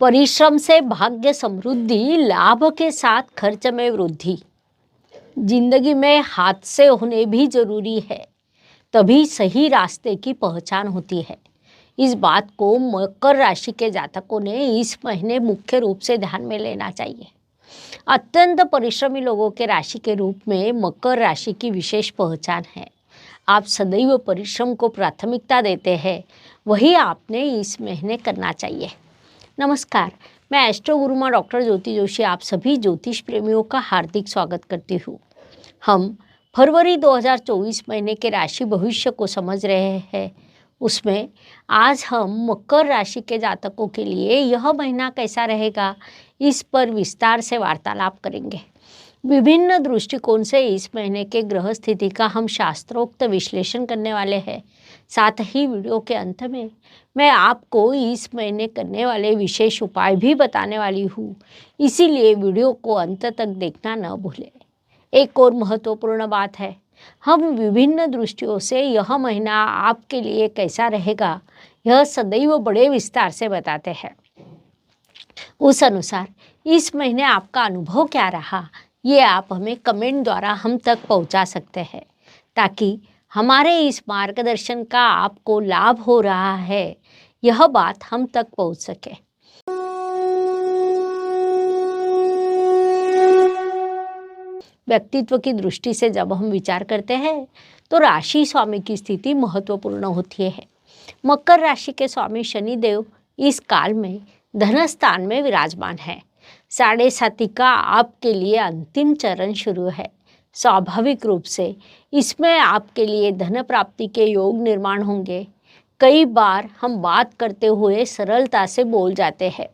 परिश्रम से भाग्य समृद्धि, लाभ के साथ खर्च में वृद्धि। जिंदगी में हादसे होने भी जरूरी है, तभी सही रास्ते की पहचान होती है। इस बात को मकर राशि के जातकों ने इस महीने मुख्य रूप से ध्यान में लेना चाहिए। अत्यंत परिश्रमी लोगों के राशि के रूप में मकर राशि की विशेष पहचान है। आप सदैव परिश्रम को प्राथमिकता देते हैं, वही आपने इस महीने करना चाहिए। नमस्कार, मैं एस्ट्रो गुरुमा डॉक्टर ज्योति जोशी आप सभी ज्योतिष प्रेमियों का हार्दिक स्वागत करती हूँ। हम फरवरी 2024 महीने के राशि भविष्य को समझ रहे हैं। उसमें आज हम मकर राशि के जातकों के लिए यह महीना कैसा रहेगा, इस पर विस्तार से वार्तालाप करेंगे। विभिन्न दृष्टिकोण से इस महीने के ग्रह स्थिति का हम शास्त्रोक्त विश्लेषण करने वाले हैं। साथ ही वीडियो के अंत में मैं आपको इस महीने करने वाले विशेष उपाय भी बताने वाली हूँ, इसीलिए वीडियो को अंत तक देखना न भूलें। एक और महत्वपूर्ण बात है, हम विभिन्न दृष्टियों से यह महीना आपके लिए कैसा रहेगा, यह सदैव बड़े विस्तार से बताते हैं। उस अनुसार इस महीने आपका अनुभव क्या रहा, ये आप हमें कमेंट द्वारा हम तक पहुंचा सकते हैं, ताकि हमारे इस मार्गदर्शन का आपको लाभ हो रहा है, यह बात हम तक पहुंच सके। व्यक्तित्व की दृष्टि से जब हम विचार करते हैं तो राशि स्वामी की स्थिति महत्वपूर्ण होती है। मकर राशि के स्वामी शनिदेव इस काल में धन स्थान में विराजमान है। 7.5 का आपके लिए अंतिम चरण शुरू है। स्वाभाविक रूप से इसमें आपके लिए धन प्राप्ति के योग निर्माण होंगे। कई बार हम बात करते हुए सरलता से बोल जाते हैं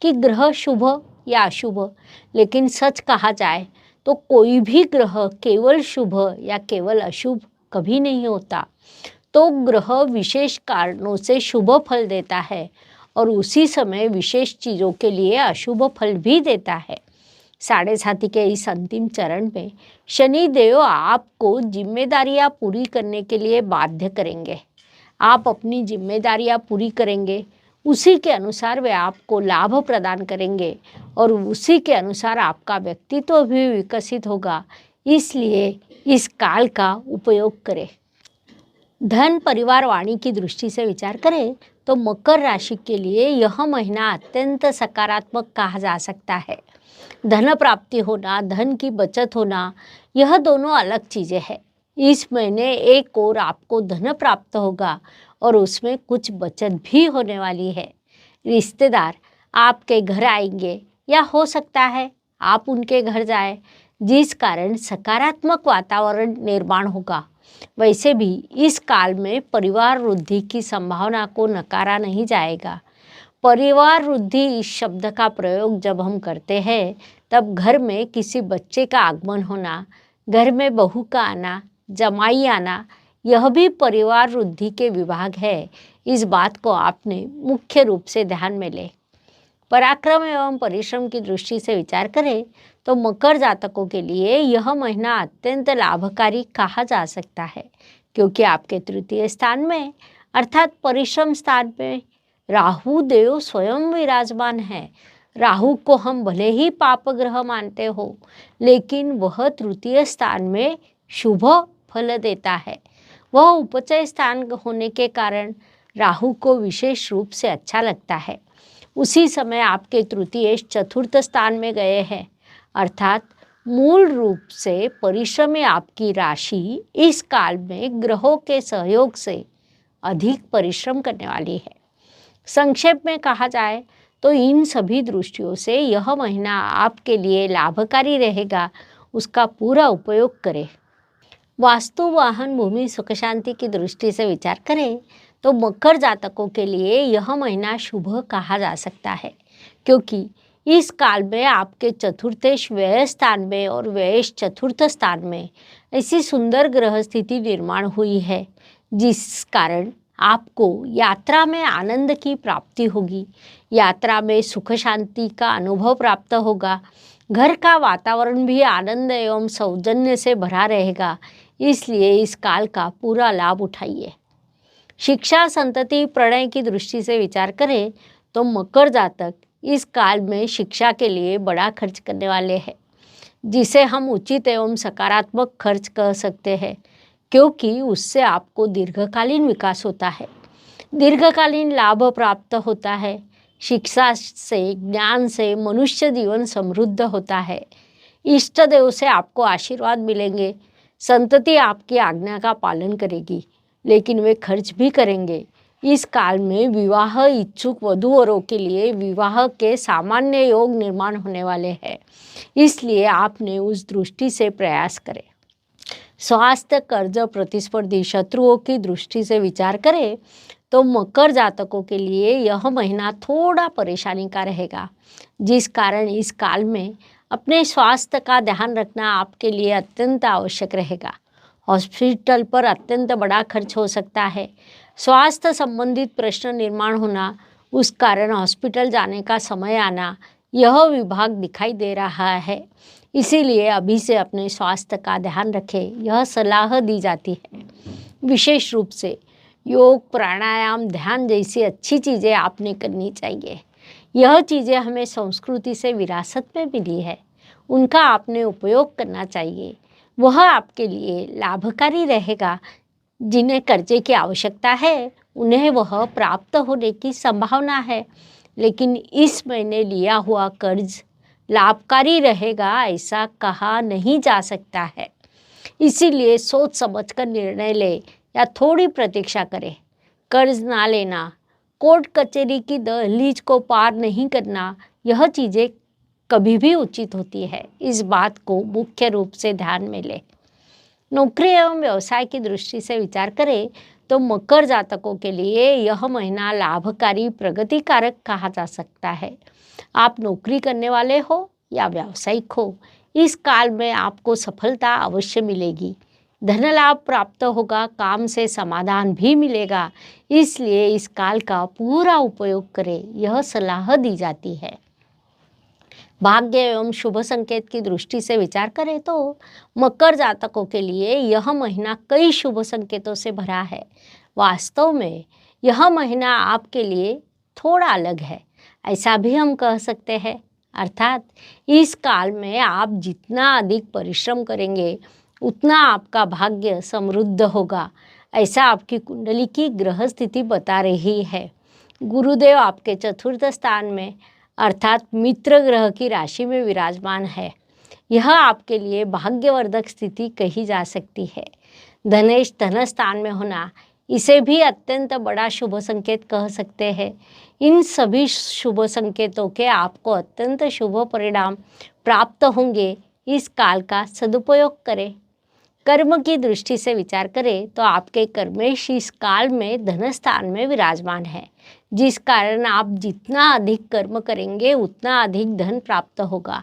कि ग्रह शुभ या अशुभ, लेकिन सच कहा जाए तो कोई भी ग्रह केवल शुभ या केवल अशुभ कभी नहीं होता। तो ग्रह विशेष कारणों से शुभ फल देता है और उसी समय विशेष चीज़ों के लिए अशुभ फल भी देता है। 7.5 के इस अंतिम चरण में शनिदेव आपको जिम्मेदारियां पूरी करने के लिए बाध्य करेंगे। आप अपनी जिम्मेदारियां पूरी करेंगे, उसी के अनुसार वे आपको लाभ प्रदान करेंगे और उसी के अनुसार आपका व्यक्तित्व भी विकसित होगा। इसलिए इस काल का उपयोग करें। धन परिवार वाणी की दृष्टि से विचार करें तो मकर राशि के लिए यह महीना अत्यंत सकारात्मक कहा जा सकता है। धन प्राप्ति होना, धन की बचत होना, यह दोनों अलग चीज़ें हैं। इस महीने एक और आपको धन प्राप्त होगा और उसमें कुछ बचत भी होने वाली है। रिश्तेदार आपके घर आएंगे या हो सकता है आप उनके घर जाएं, जिस कारण सकारात्मक वातावरण निर्माण होगा। वैसे भी इस काल में परिवार वृद्धि की संभावना को नकारा नहीं जाएगा। परिवार वृद्धि इस शब्द का प्रयोग जब हम करते हैं तब घर में किसी बच्चे का आगमन होना, घर में बहू का आना, जमाई आना, यह भी परिवार वृद्धि के विभाग है। इस बात को आपने मुख्य रूप से ध्यान में ले। पराक्रम एवं परिश्रम की दृष्टि से विचार करें तो मकर जातकों के लिए यह महीना अत्यंत लाभकारी कहा जा सकता है, क्योंकि आपके तृतीय स्थान में अर्थात परिश्रम स्थान में राहु देव स्वयं विराजमान है। राहु को हम भले ही पाप ग्रह मानते हो, लेकिन वह तृतीय स्थान में शुभ फल देता है। वह उपचय स्थान होने के कारण राहु को विशेष रूप से अच्छा लगता है। उसी समय आपके तृतीय चतुर्थ स्थान में गए हैं, अर्थात मूल रूप से परिश्रमी आपकी राशि इस काल में ग्रहों के सहयोग से अधिक परिश्रम करने वाली है। संक्षेप में कहा जाए तो इन सभी दृष्टियों से यह महीना आपके लिए लाभकारी रहेगा, उसका पूरा उपयोग करें। वास्तु वाहन भूमि सुख शांति की दृष्टि से विचार करें तो मकर जातकों के लिए यह महीना शुभ कहा जा सकता है, क्योंकि इस काल में आपके चतुर्थेश व्यय स्थान में और व्ययेश चतुर्थ स्थान में ऐसी सुंदर ग्रह स्थिति निर्माण हुई है, जिस कारण आपको यात्रा में आनंद की प्राप्ति होगी। यात्रा में सुख शांति का अनुभव प्राप्त होगा। घर का वातावरण भी आनंद एवं सौजन्य से भरा रहेगा। इसलिए इस काल का पूरा लाभ उठाइए। शिक्षा संतति प्रणय की दृष्टि से विचार करें तो मकर जातक इस काल में शिक्षा के लिए बड़ा खर्च करने वाले हैं, जिसे हम उचित एवं सकारात्मक खर्च कह सकते हैं, क्योंकि उससे आपको दीर्घकालीन विकास होता है, दीर्घकालीन लाभ प्राप्त होता है। शिक्षा से, ज्ञान से मनुष्य जीवन समृद्ध होता है। इष्ट देव से आपको आशीर्वाद मिलेंगे। संतति आपकी आज्ञा का पालन करेगी, लेकिन वे खर्च भी करेंगे। इस काल में विवाह इच्छुक वधूवरों के लिए विवाह के सामान्य योग निर्माण होने वाले हैं, इसलिए आपने उस दृष्टि से प्रयास करें। स्वास्थ्य, कर्ज, प्रतिस्पर्धी शत्रुओं की दृष्टि से विचार करें तो मकर जातकों के लिए यह महीना थोड़ा परेशानी का रहेगा, जिस कारण इस काल में अपने स्वास्थ्य का ध्यान रखना आपके लिए अत्यंत आवश्यक रहेगा। हॉस्पिटल पर अत्यंत बड़ा खर्च हो सकता है। स्वास्थ्य संबंधित प्रश्न निर्माण होना, उस कारण हॉस्पिटल जाने का समय आना, यह विभाग दिखाई दे रहा है। इसीलिए अभी से अपने स्वास्थ्य का ध्यान रखें, यह सलाह दी जाती है। विशेष रूप से योग, प्राणायाम, ध्यान जैसी अच्छी चीज़ें आपने करनी चाहिए। यह चीज़ें हमें संस्कृति से विरासत में मिली है, उनका आपने उपयोग करना चाहिए। वह आपके लिए लाभकारी रहेगा। जिन्हें कर्जे की आवश्यकता है, उन्हें वह प्राप्त होने की संभावना है, लेकिन इस महीने लिया हुआ कर्ज लाभकारी रहेगा ऐसा कहा नहीं जा सकता है। इसीलिए सोच समझकर निर्णय ले या थोड़ी प्रतीक्षा करें। कर्ज ना लेना, कोर्ट कचहरी की दहलीज को पार नहीं करना, यह चीज़ें कभी भी उचित होती है। इस बात को मुख्य रूप से ध्यान में लें। नौकरी एवं व्यवसाय की दृष्टि से विचार करें तो मकर जातकों के लिए यह महीना लाभकारी, प्रगतिकारक कहा जा सकता है। आप नौकरी करने वाले हो या व्यावसायिक हो, इस काल में आपको सफलता अवश्य मिलेगी। धन लाभ प्राप्त होगा, काम से समाधान भी मिलेगा, इसलिए इस काल का पूरा उपयोग करें, यह सलाह दी जाती है। भाग्य एवं शुभ संकेत की दृष्टि से विचार करें तो मकर जातकों के लिए यह महीना कई शुभ संकेतों से भरा है। वास्तव में यह महीना आपके लिए थोड़ा अलग है, ऐसा भी हम कह सकते हैं। अर्थात इस काल में आप जितना अधिक परिश्रम करेंगे, उतना आपका भाग्य समृद्ध होगा, ऐसा आपकी कुंडली की ग्रह स्थिति बता रही है। गुरुदेव आपके चतुर्थ स्थान में अर्थात मित्र ग्रह की राशि में विराजमान है। यह आपके लिए भाग्यवर्धक स्थिति कही जा सकती है। धनेश धन स्थान में होना, इसे भी अत्यंत बड़ा शुभ संकेत कह सकते हैं। इन सभी शुभ संकेतों के आपको अत्यंत शुभ परिणाम प्राप्त होंगे। इस काल का सदुपयोग करें। कर्म की दृष्टि से विचार करें तो आपके कर्मेश इस काल में धन स्थान में विराजमान है, जिस कारण आप जितना अधिक कर्म करेंगे उतना अधिक धन प्राप्त होगा।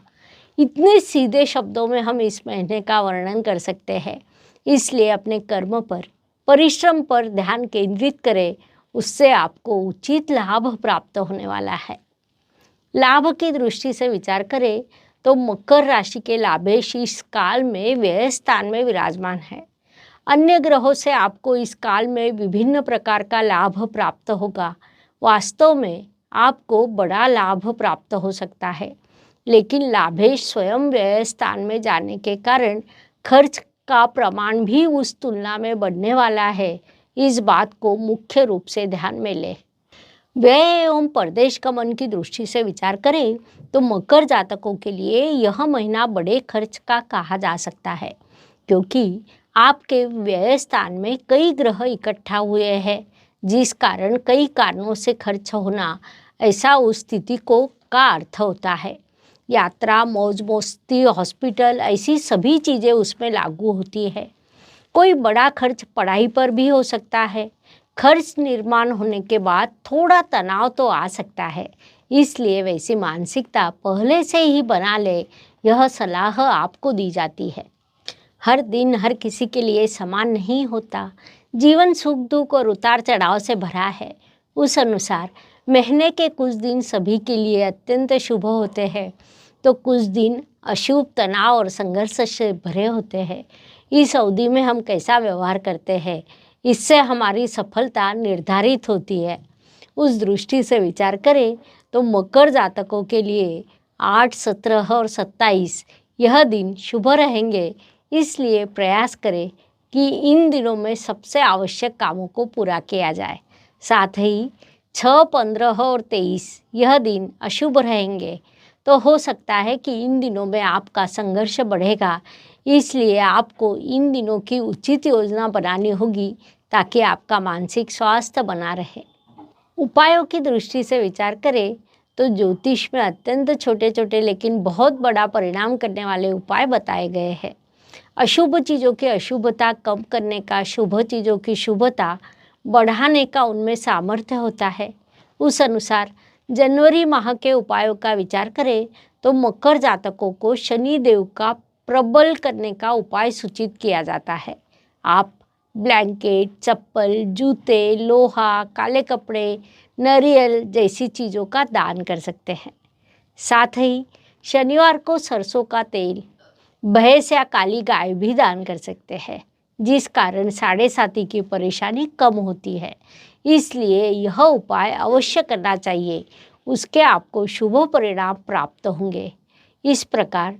इतने सीधे शब्दों में हम इस महीने का वर्णन कर सकते हैं। इसलिए अपने कर्म पर, परिश्रम पर ध्यान केंद्रित करें, उससे आपको उचित लाभ प्राप्त होने वाला है। लाभ की दृष्टि से विचार करें तो मकर राशि के लाभेश इस काल में व्यय स्थान में विराजमान है। अन्य ग्रहों से आपको इस काल में विभिन्न प्रकार का लाभ प्राप्त होगा। वास्तव में आपको बड़ा लाभ प्राप्त हो सकता है, लेकिन लाभेश स्वयं व्यय स्थान में जाने के कारण खर्च का प्रमाण भी उस तुलना में बढ़ने वाला है। इस बात को मुख्य रूप से ध्यान में लें। व्यय एवं परदेश गमन की दृष्टि से विचार करें तो मकर जातकों के लिए यह महीना बड़े खर्च का कहा जा सकता है, क्योंकि आपके व्यय स्थान में कई ग्रह इकट्ठा हुए हैं, जिस कारण कई कारणों से खर्च होना, ऐसा उस स्थिति को का अर्थ होता है। यात्रा, मौज मस्ती, हॉस्पिटल, ऐसी सभी चीज़ें उसमें लागू होती है। कोई बड़ा खर्च पढ़ाई पर भी हो सकता है। खर्च निर्माण होने के बाद थोड़ा तनाव तो आ सकता है, इसलिए वैसी मानसिकता पहले से ही बना ले, यह सलाह आपको दी जाती है। हर दिन हर किसी के लिए समान नहीं होता। जीवन सुख दुख और उतार चढ़ाव से भरा है। उस अनुसार महीने के कुछ दिन सभी के लिए अत्यंत शुभ होते हैं, तो कुछ दिन अशुभ, तनाव और संघर्ष से भरे होते हैं। इस अवधि में हम कैसा व्यवहार करते हैं, इससे हमारी सफलता निर्धारित होती है। उस दृष्टि से विचार करें तो मकर जातकों के लिए 8, 17 और 27 यह दिन शुभ रहेंगे। इसलिए प्रयास करें कि इन दिनों में सबसे आवश्यक कामों को पूरा किया जाए। साथ ही 6, 15 और 23 यह दिन अशुभ रहेंगे। तो हो सकता है कि इन दिनों में आपका संघर्ष बढ़ेगा। इसलिए आपको इन दिनों की उचित योजना बनानी होगी ताकि आपका मानसिक स्वास्थ्य बना रहे। उपायों की दृष्टि से विचार करें तो ज्योतिष में अत्यंत छोटे छोटे लेकिन बहुत बड़ा परिणाम करने वाले उपाय बताए गए हैं। अशुभ चीज़ों की अशुभता कम करने का, शुभ चीज़ों की शुभता बढ़ाने का उनमें सामर्थ्य होता है। उस अनुसार जनवरी माह के उपायों का विचार करें तो मकर जातकों को शनि देव का प्रबल करने का उपाय सूचित किया जाता है। आप ब्लैंकेट, चप्पल, जूते, लोहा, काले कपड़े, नारियल जैसी चीज़ों का दान कर सकते हैं। साथ ही शनिवार को सरसों का तेल, भैंस या काली गाय भी दान कर सकते हैं, जिस कारण साढ़े साथी की परेशानी कम होती है। इसलिए यह उपाय अवश्य करना चाहिए, उसके आपको शुभ परिणाम प्राप्त होंगे। इस प्रकार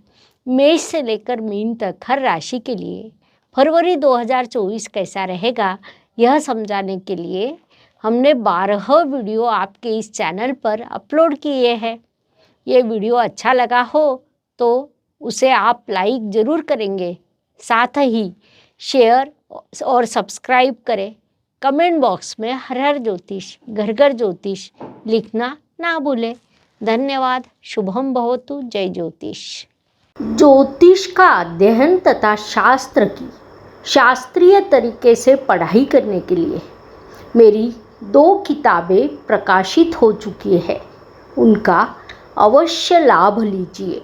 मेष से लेकर मीन तक हर राशि के लिए फरवरी 2024 कैसा रहेगा यह समझाने के लिए हमने 12 वीडियो आपके इस चैनल पर अपलोड किए हैं। ये वीडियो अच्छा लगा हो तो उसे आप लाइक ज़रूर करेंगे, साथ ही शेयर और सब्सक्राइब करें। कमेंट बॉक्स में हर हर ज्योतिष, घर घर ज्योतिष लिखना ना भूलें। धन्यवाद। शुभम भवतु। जय ज्योतिष। ज्योतिष का अध्ययन तथा शास्त्र की शास्त्रीय तरीके से पढ़ाई करने के लिए मेरी 2 किताबें प्रकाशित हो चुकी है, उनका अवश्य लाभ लीजिए।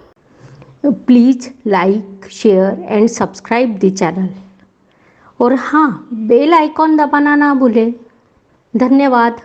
Please like, share and subscribe the channel. और हाँ, बेल आइकॉन दबाना ना भूलें। धन्यवाद।